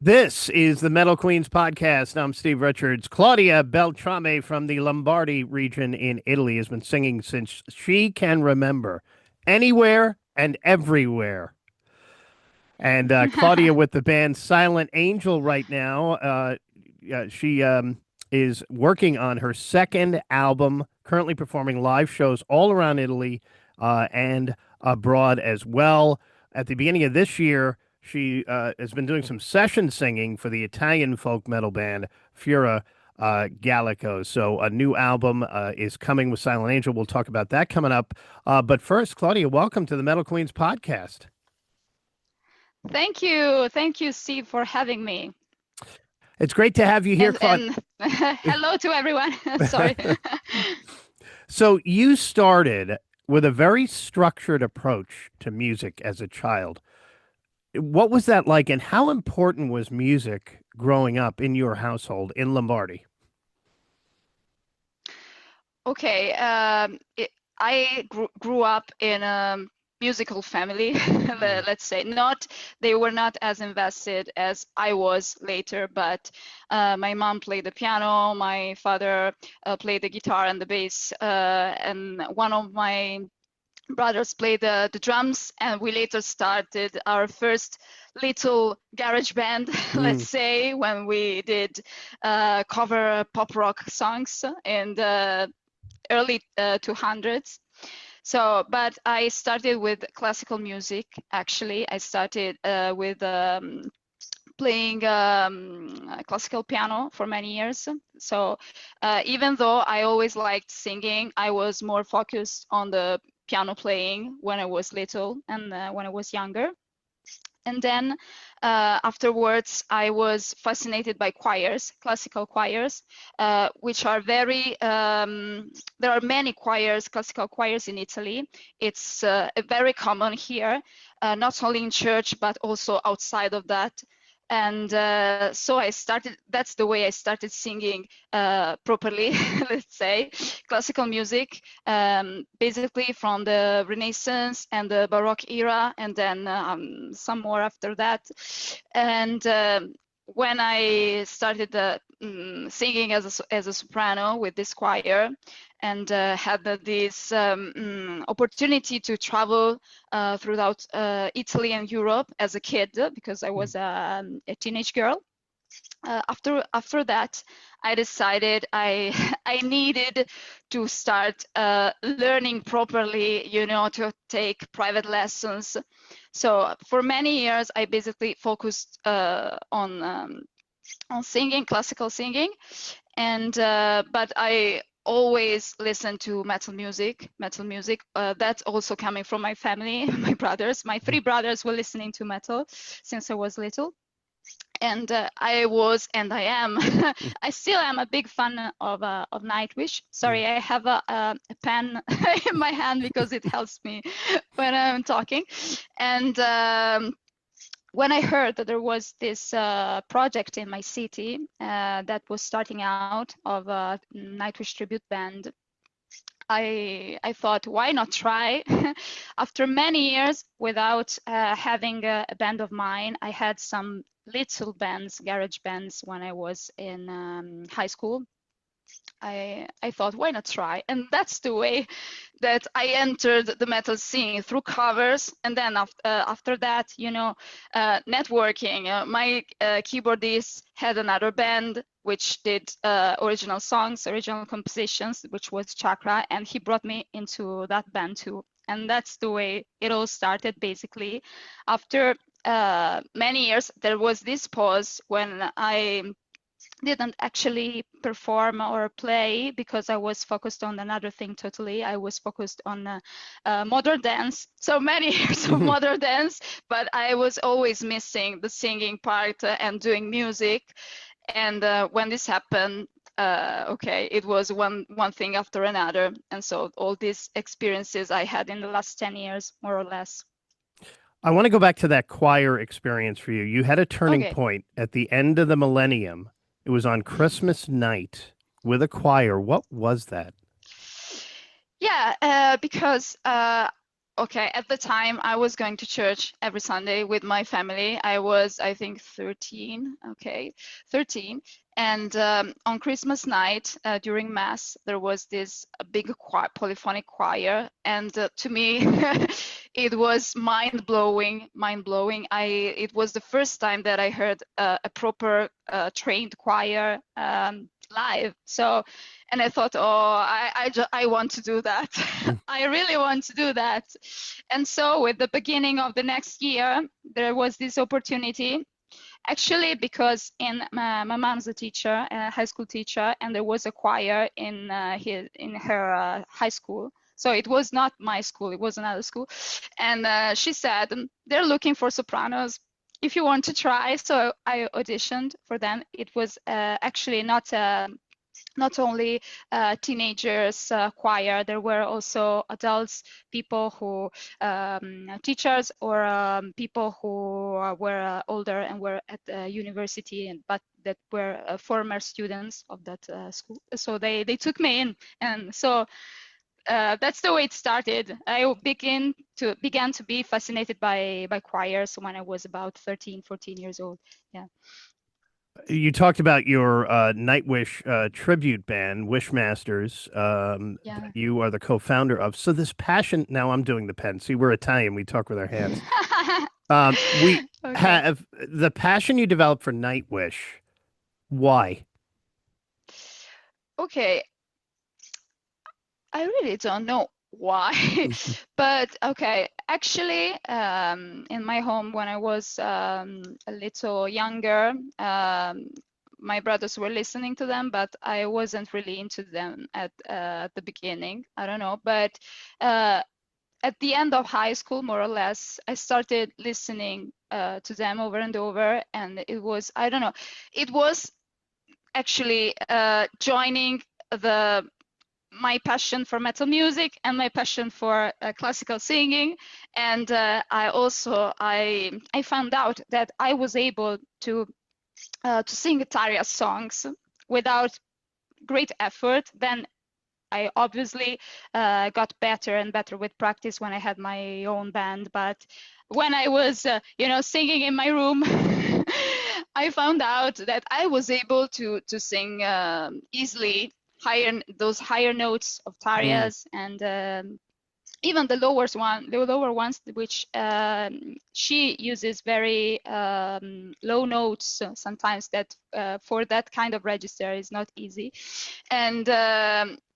This is the Metal Queens podcast. I'm Steve Richards. Claudia Beltrame from the Lombardy region in Italy has been singing since she can remember, anywhere and everywhere. And Claudia with the band Silent Angel right now. She is working on her second album, currently performing live shows all around Italy and abroad as well. At the beginning of this year, she has been doing some session singing for the Italian folk metal band Fura Gallico. So a new album is coming with Silent Angel. We'll talk about that coming up. But first, Claudia, welcome to the Metal Queens podcast. Thank you. Thank you, Steve, for having me. It's great to have you here, And hello to everyone. Sorry. So you started with a very structured approach to music as a child. What was that like, and how important was music growing up in your household in Lombardy? Okay. I grew up in a musical family, let's say. They were not as invested as I was later, but my mom played the piano, my father played the guitar and the bass, and one of my brothers played the drums, and we later started our first little garage band, let's say, when we did cover pop rock songs in the early 200s. So, but I started with classical music, actually. I started with playing classical piano for many years. So even though I always liked singing, I was more focused on the piano playing when I was little and when I was younger. And then afterwards, I was fascinated by choirs, classical choirs, which are there are many choirs, classical choirs in Italy. It's very common here, not only in church, but also outside of that. And so that's the way I started singing properly, let's say, classical music, basically from the Renaissance and the Baroque era, and then some more after that. And when I started singing as a soprano with this choir, and had this opportunity to travel throughout Italy and Europe as a kid, because I was a teenage girl. After that, I decided I needed to start learning properly, to take private lessons. So for many years, I basically focused on singing, classical singing, and but I always listened to metal music. That's also coming from my family. My three brothers were listening to metal since I was little. And I was, and I am, I still am a big fan of Nightwish. Sorry, I have a pen in my hand because it helps me when I'm talking. And when I heard that there was this project in my city that was starting out of a Nightwish tribute band, I thought, why not try? After many years without having a band of mine, I had some little bands, garage bands, when I was in high school. I thought, why not try? And that's the way that I entered the metal scene, through covers. And then after that, networking. My keyboardist had another band which did original songs, original compositions, which was Chakrah, and he brought me into that band too. And that's the way it all started, basically. After many years, there was this pause when I didn't actually perform or play because I was focused on another thing totally. I was focused on modern dance. So many years of modern dance, but I was always missing the singing part and doing music. And when this happened, it was one thing after another. And so all these experiences I had in the last 10 years, more or less. I want to go back to that choir experience for you. You had a turning point at the end of the millennium. It was on Christmas night with a choir. What was that? Yeah, because Okay, at the time I was going to church every Sunday with my family. I was, I think, 13. Okay, 13. And on Christmas night, during Mass, there was this big choir, polyphonic choir, and to me, it was mind blowing, mind blowing. It was the first time that I heard a proper trained choir live. So, and I thought, oh, I want to do that. I really want to do that. And so, with the beginning of the next year, there was this opportunity. Actually, because my mom's a teacher, a high school teacher, and there was a choir in her high school. So it was not my school; it was another school. And she said they're looking for sopranos. If you want to try, so I auditioned for them. It was actually not only teenagers choir, there were also adults, people who teachers or people who were older and were at university, but that were former students of that school. So they took me in, and so that's the way it started. I began to be fascinated by choirs when I was about 13, 14 years old. Yeah. You talked about your Nightwish tribute band, Wishmasters, Yeah. that you are the co-founder of. So this passion, now I'm doing the pen. See, we're Italian. We talk with our hands. We Okay. have the passion you developed for Nightwish. Why? Okay. I really don't know why, but okay. Actually, in my home when I was a little younger, my brothers were listening to them, but I wasn't really into them at the beginning. I don't know, but at the end of high school, more or less, I started listening to them over and over, and it was, I don't know, it was actually joining the my passion for metal music and my passion for classical singing, and I found out that I was able to sing Taria's songs without great effort. Then I obviously got better and better with practice when I had my own band. But when I was, singing in my room, I found out that I was able to sing those higher notes of Mm. Taria's, and even the lower ones, which she uses very low notes sometimes, that for that kind of register is not easy, and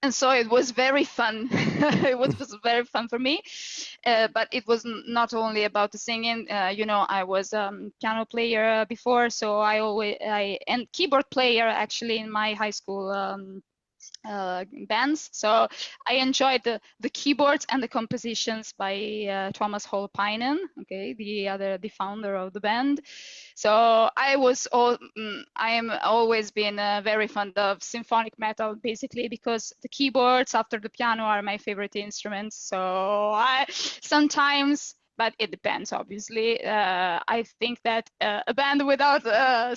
so it was very fun. It was very fun for me, but it was not only about the singing. I was piano player before, so and keyboard player actually in my high school bands. So I enjoyed the keyboards and the compositions by Thomas Holopainen, okay, the founder of the band. So I am always been very fond of symphonic metal, basically because the keyboards after the piano are my favorite instruments. So I sometimes, but it depends, obviously. I think that a band without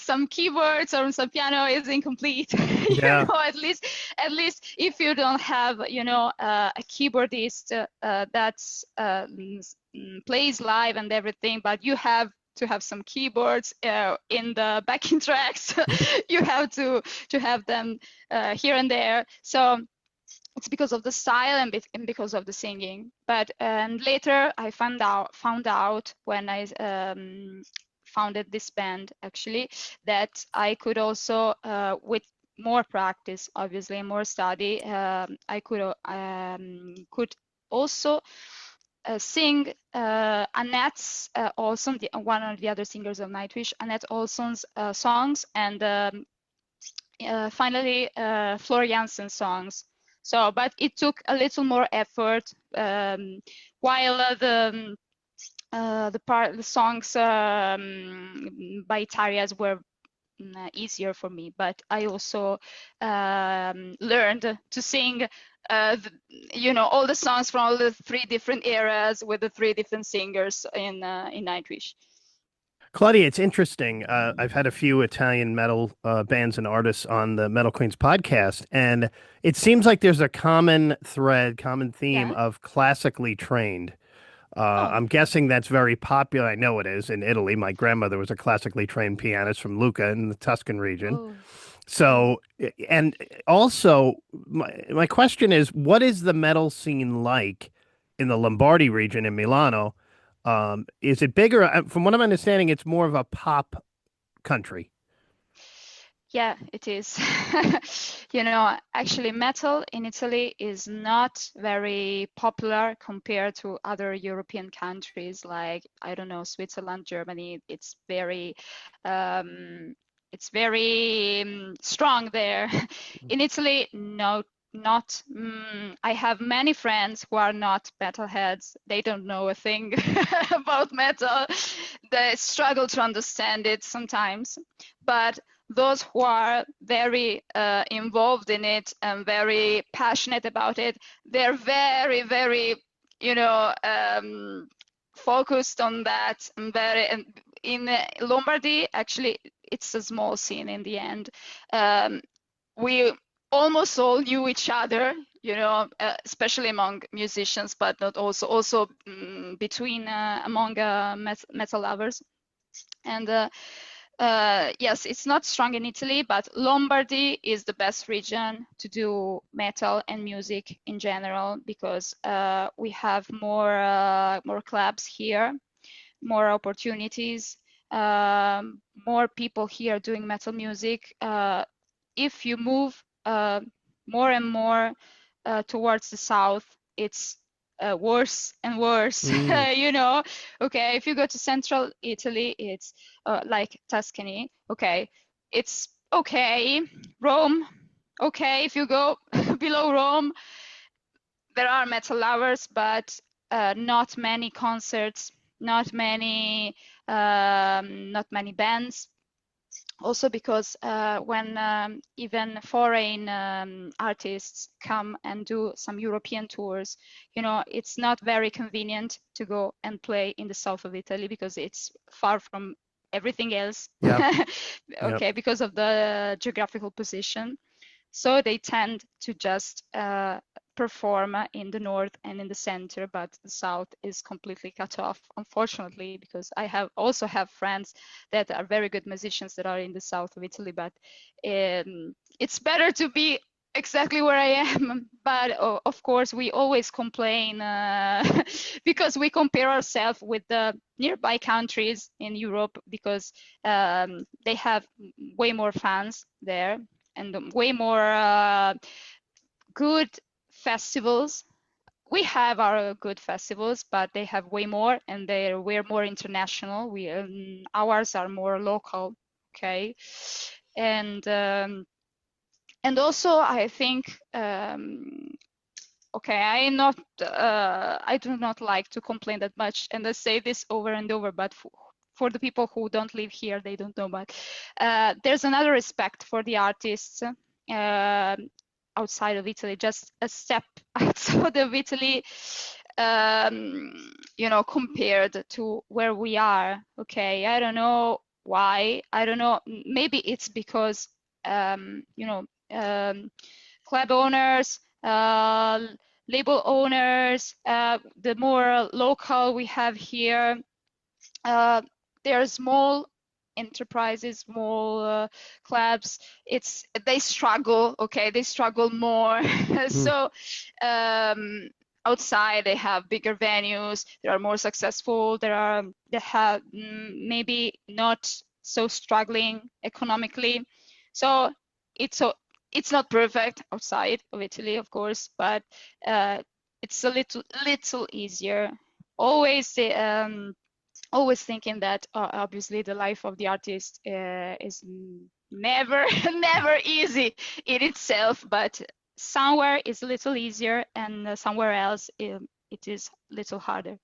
some keyboards or some piano is incomplete. Yeah. At least if you don't have, a keyboardist that's plays live and everything, but you have to have some keyboards in the backing tracks. You have to have them here and there. So it's because of the style and because of the singing. But later I found out when I founded this band, actually, that I could also, with more practice, obviously, and more study, I could also sing Annette's Olson, one of the other singers of Nightwish, Annette Olson's songs, and finally Floor Jansen's songs. So, but it took a little more effort, while the songs by Tarias were easier for me. But I also learned to sing all the songs from all the three different eras with the three different singers in Nightwish. Claudia, it's interesting. I've had a few Italian metal bands and artists on the Metal Queens podcast, and it seems like there's a common thread, common theme Yeah. of classically trained. I'm guessing that's very popular. I know it is in Italy. My grandmother was a classically trained pianist from Lucca in the Tuscan region. Oh. So, and also, my question is, what is the metal scene like in the Lombardy region in Milano? Is it bigger? From what I'm understanding, it's more of a pop country. Yeah, it is. Actually, metal in Italy is not very popular compared to other European countries like, I don't know, Switzerland, Germany. It's very strong there. In Italy, no, not. I have many friends who are not metalheads. They don't know a thing about metal. They struggle to understand it sometimes, but those who are very involved in it and very passionate about it, they're very, very, focused on that. And in Lombardy, actually, it's a small scene in the end. We almost all knew each other, especially among musicians, but not also between among metal lovers. And yes, it's not strong in Italy, but Lombardy is the best region to do metal and music in general because we have more clubs here, more opportunities, more people here doing metal music. If you move more and more towards the south, it's worse and worse. Okay, if you go to central Italy, it's like Tuscany. Okay, it's okay. Rome, okay. If you go below Rome, there are metal lovers, but not many concerts, not many bands. Also because when even foreign artists come and do some European tours, it's not very convenient to go and play in the south of Italy because it's far from everything else. Yep. Okay, because of the geographical position. So they tend to just perform in the north and in the center, but the south is completely cut off, unfortunately, because I also have friends that are very good musicians that are in the south of Italy, but it's better to be exactly where I am. But of course, we always complain because we compare ourselves with the nearby countries in Europe because they have way more fans there and way more good festivals. We have our good festivals, but they have way more, and we're more international. Ours are more local, okay, and also I think. Okay, I do not like to complain that much, and I say this over and over, but for the people who don't live here, they don't know. But there's another respect for the artists outside of Italy, just a step outside of Italy, compared to where we are. Okay, I don't know why. I don't know. Maybe it's because, club owners, label owners, the more local we have here, they're small enterprises, small clubs. They struggle. Okay, they struggle more. So outside they have bigger venues. They are more successful. They have maybe not so struggling economically. So it's not perfect outside of Italy, of course, but it's a little easier. Always thinking that obviously the life of the artist is never never easy in itself, but somewhere is a little easier and somewhere else it is a little harder.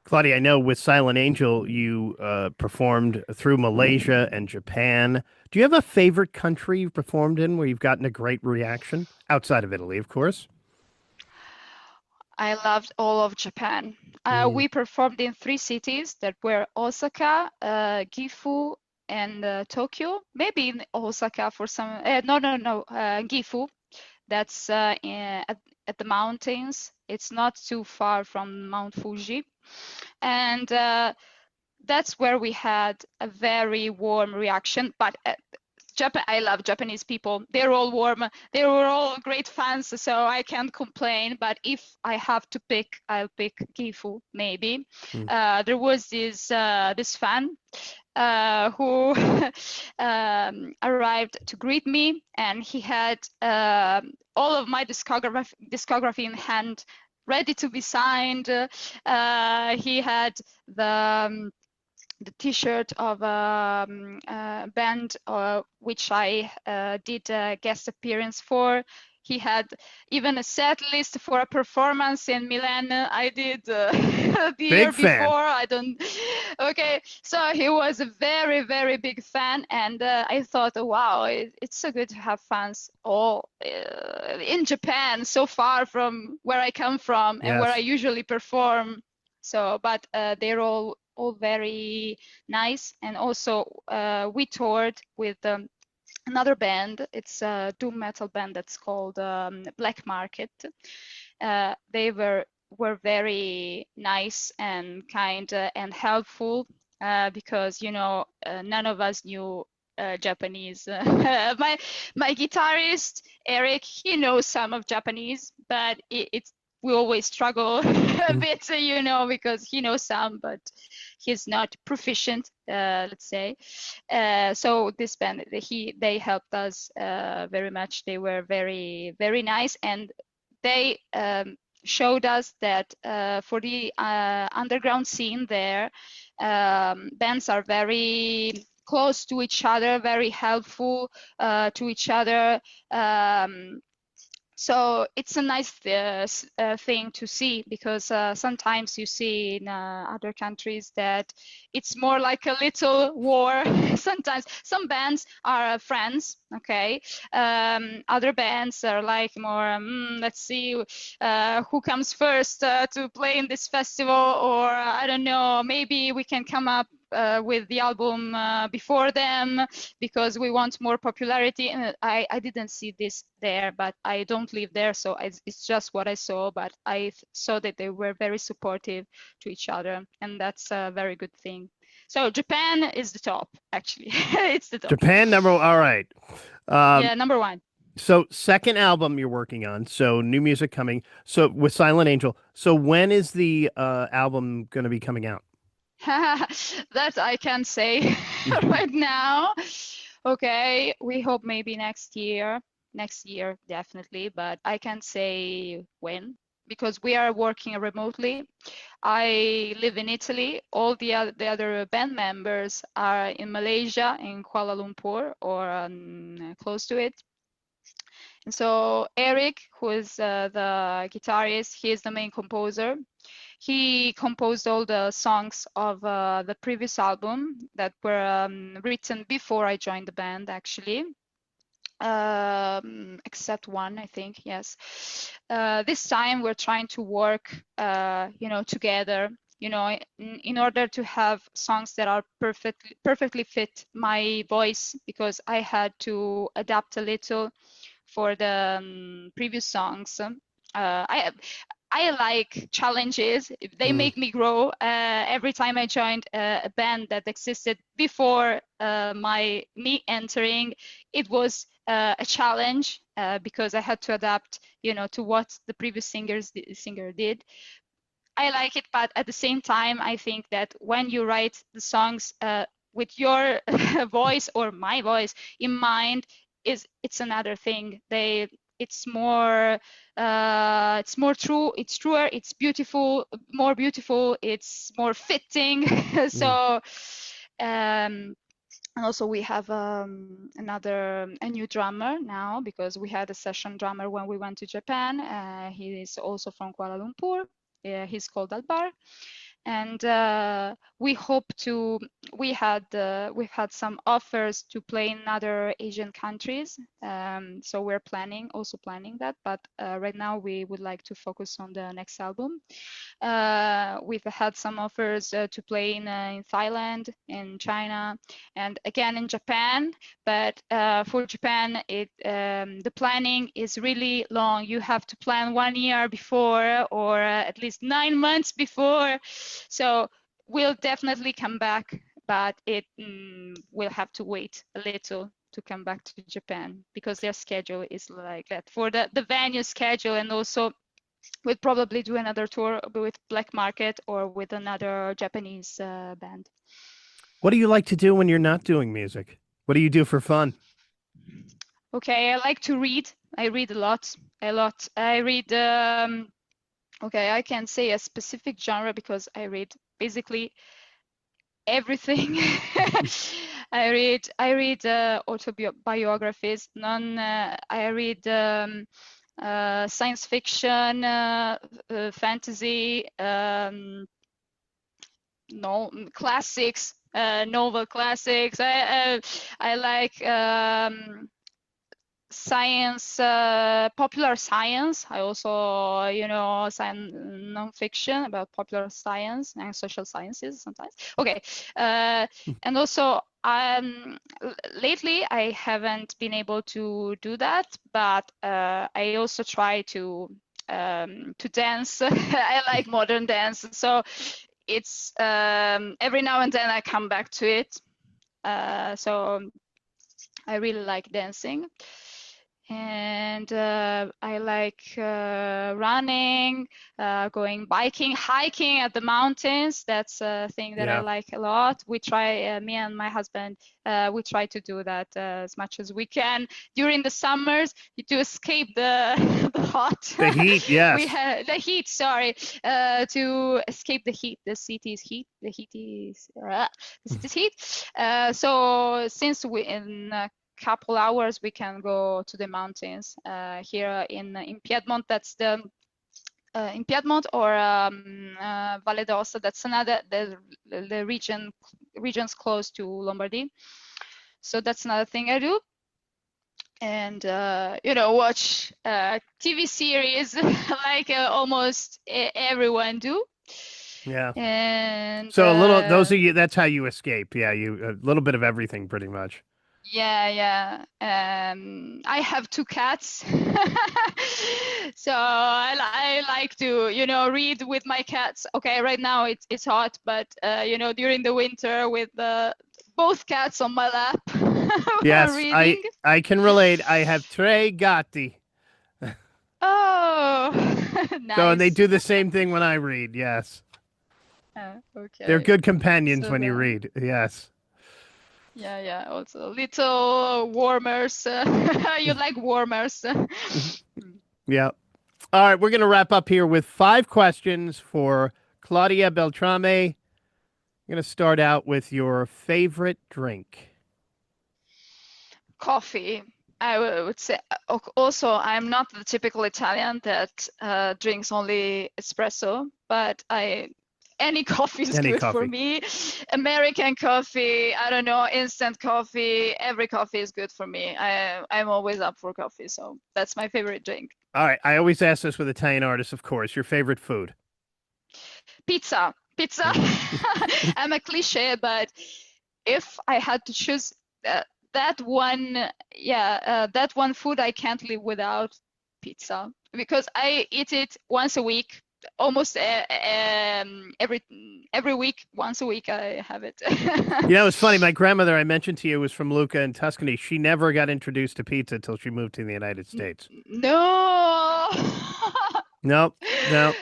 Claudia, I know with Silent Angel you performed through Malaysia and Japan. Do you have a favorite country you've performed in where you've gotten a great reaction? Outside of Italy, of course. I loved all of Japan. We performed in 3 cities that were Osaka, Gifu, and Tokyo. Maybe in Osaka for some. No, Gifu. That's at the mountains. It's not too far from Mount Fuji, and that's where we had a very warm reaction. But Japan, I love Japanese people. They're all warm. They were all great fans, so I can't complain. But if I have to pick, I'll pick Gifu, maybe. There was this fan who arrived to greet me, and he had all of my discography in hand, ready to be signed. He had the T-shirt of a band which I did a guest appearance for. He had even a set list for a performance in Milan I did the year before. Okay, so he was a very, very big fan, and I thought, wow, it's so good to have fans all in Japan, so far from where I come from and where I usually perform. So, but they're all very nice, and also we toured with another band. It's a doom metal band that's called Black Market. They were very nice and kind and helpful because none of us knew Japanese. My guitarist Eric, he knows some of Japanese, but we always struggle a bit, because he knows some, but he's not proficient, let's say. So this band, they helped us very much. They were very, very nice, and they showed us that for the underground scene there, bands are very close to each other, very helpful to each other. So it's a nice thing to see, because sometimes you see in other countries that it's more like a little war. Sometimes some bands are friends, okay? Other bands are like more, let's see who comes first to play in this festival, or I don't know, maybe we can come up with the album before them because we want more popularity. And I didn't see this there, but I don't live there, so it's just what I saw. But I saw that they were very supportive to each other, and that's a very good thing. So Japan is the top, actually. It's the top. Japan all right. Yeah, number one. So second album you're working on, so new music coming. So with Silent Angel. So when is the album going to be coming out? That I can't say right now. Okay, we hope maybe next year definitely, but I can't say when, because we are working remotely. I live in Italy. All the other band members are in Malaysia, in Kuala Lumpur, or close to it. And so Eric, who is the guitarist, he is the main composer. He composed all the songs of the previous album that were written before I joined the band, actually. Except one, I think, yes. This time we're trying to work, together, in order to have songs that are perfectly fit my voice, because I had to adapt a little for the previous songs. I like challenges. They make me grow. Every time I joined a band that existed before me entering, it was a challenge because I had to adapt, to what the previous singer did. I like it, but at the same time, I think that when you write the songs with your voice or my voice in mind, it's another thing. It's more true, it's truer, it's beautiful, more beautiful, it's more fitting. So and also we have a new drummer now, because we had a session drummer when we went to Japan. He is also from Kuala Lumpur. He's called Albar. and we've had some offers to play in other Asian countries. So we're also planning that, but right now we would like to focus on the next album. We've had some offers to play in Thailand, in China, and again in Japan. But for Japan, the planning is really long. You have to plan 1 year before, or at least 9 months before. So we'll definitely come back, but we'll have to wait a little to come back to Japan, because their schedule is like that. For the venue schedule, and also we'll probably do another tour with Black Market or with another Japanese band. What do you like to do when you're not doing music? What do you do for fun? Okay, I like to read. I read a lot. I read, okay, I can't say a specific genre because I read basically everything. I read autobiographies. I read science fiction, fantasy, classics, novel classics. I like science, popular science. I also, science non-fiction about popular science and social sciences sometimes. Okay, and also lately I haven't been able to do that, but I also try to dance. I like modern dance, so it's every now and then I come back to it. So I really like dancing. And I like running, going biking, hiking at the mountains. That's a thing that I like a lot. We try, me and my husband, we try to do that as much as we can during the summers to escape the The heat, yes. We have the heat. Sorry, to escape the heat. The city's heat. The city's heat. So since we in couple hours we can go to the mountains here in Piedmont. That's the in Piedmont, or Valle d'Aosta. That's another the regions close to Lombardy. So that's another thing I do. And watch TV series like almost everyone do. Yeah. And so a little, those are you. That's how you escape. Yeah, you a little bit of everything, pretty much. Yeah. I have 2 cats, so I like to, read with my cats. Okay, right now it's hot, but during the winter with both cats on my lap. Yes, reading. I can relate. I have 3 gatti. Oh, nice. So, and they do the same thing when I read. Yes. Okay. They're good companions when you read. Yes. Yeah. Also, little warmers. You like warmers. Yeah. All right. We're going to wrap up here with 5 questions for Claudia Beltrame. I'm going to start out with your favorite drink. Coffee. I would say. Also, I'm not the typical Italian that drinks only espresso, but any coffee is good for me. American coffee, I don't know, instant coffee, every coffee is good for me. I'm always up for coffee, so that's my favorite drink. All right. I always ask this with Italian artists, of course. Your favorite food? Pizza. I'm a cliche, but if I had to choose that one food, I can't live without pizza, because I eat it once a week. Almost every week, once a week, I have it. It's funny. My grandmother, I mentioned to you, was from Lucca in Tuscany. She never got introduced to pizza until she moved to the United States. No. No.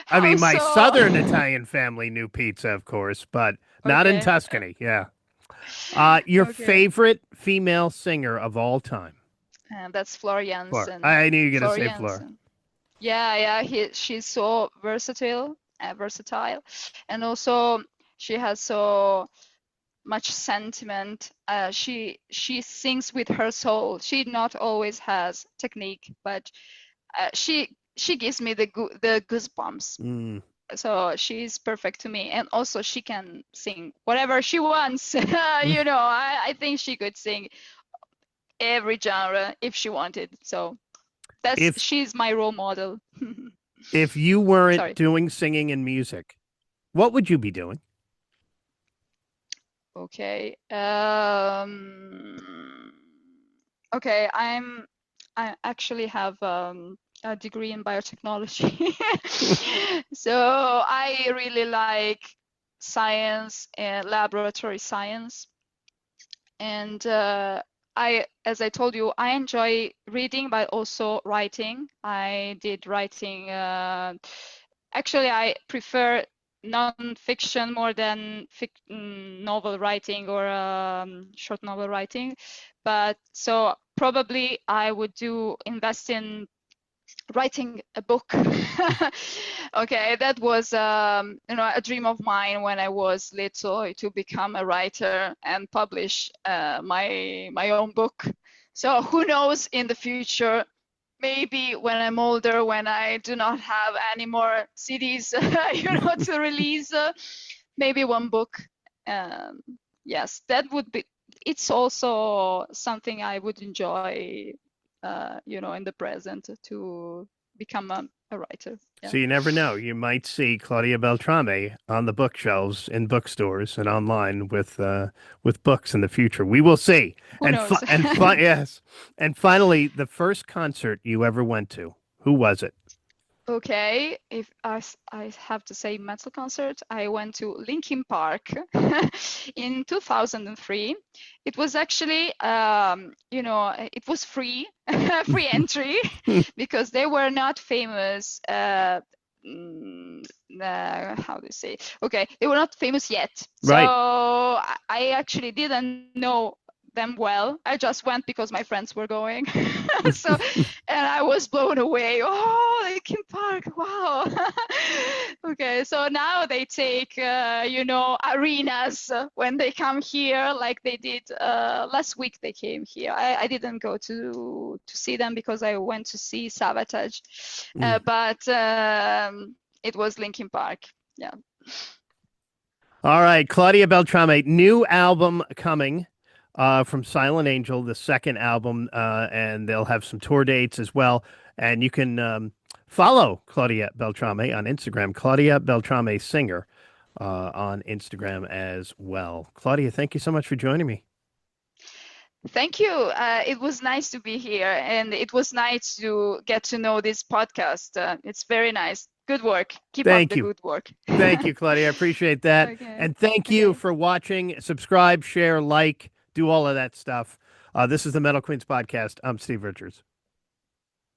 I mean, my southern Italian family knew pizza, of course, but not in Tuscany. Yeah. Your favorite female singer of all time? That's Floor Jansen. I knew you were going to say Floor. Yeah. She's so versatile, and also she has so much sentiment. She sings with her soul. She not always has technique, but she gives me the goosebumps. So she's perfect to me, and also she can sing whatever she wants. I think she could sing every genre if she wanted. So If she's my role model. if you weren't Sorry. doing singing and music, what would you be doing? Okay. Okay. I actually have a degree in biotechnology, so I really like science and laboratory science. And as I told you, I enjoy reading, but also writing. I did writing. Actually, I prefer non-fiction more than novel writing or short novel writing. But so probably I would invest in writing a book. Okay, that was a dream of mine when I was little, to become a writer and publish my own book. So who knows in the future, maybe when I'm older, when I do not have any more CDs to release, maybe one book. um, yes, that would be, it's also something I would enjoy, in the present, to become a writer. Yeah. So you never know. You might see Claudia Beltrame on the bookshelves in bookstores and online with books in the future. We will see. Who knows? Yes. And finally, the first concert you ever went to. Who was it? Okay, if I have to say metal concert, I went to Linkin Park in 2003. It was actually, it was free, free entry, because they were not famous. How do you say? Okay, they were not famous yet. So Right. I actually didn't know them well. I just went because my friends were going. So, and I was blown away. Oh, Linkin Park, wow. Okay, so now they take arenas when they come here, like they did last week. They came here. I didn't go to see them because I went to see Sabotage, but it was Linkin Park. Yeah. All right, Claudia Beltrame, new album coming from Silent Angel, the second album, and they'll have some tour dates as well. And you can follow Claudia Beltrame on Instagram, Claudia Beltrame Singer on Instagram as well. Claudia, thank you so much for joining me. Thank you. It was nice to be here, and it was nice to get to know this podcast. It's very nice. Good work. Keep up Thank the you. good work. Thank you, Claudia. I appreciate that. Okay. And thank you for watching. Subscribe, share, like, do all of that stuff. This is the Metal Queens podcast. I'm Steve Richards.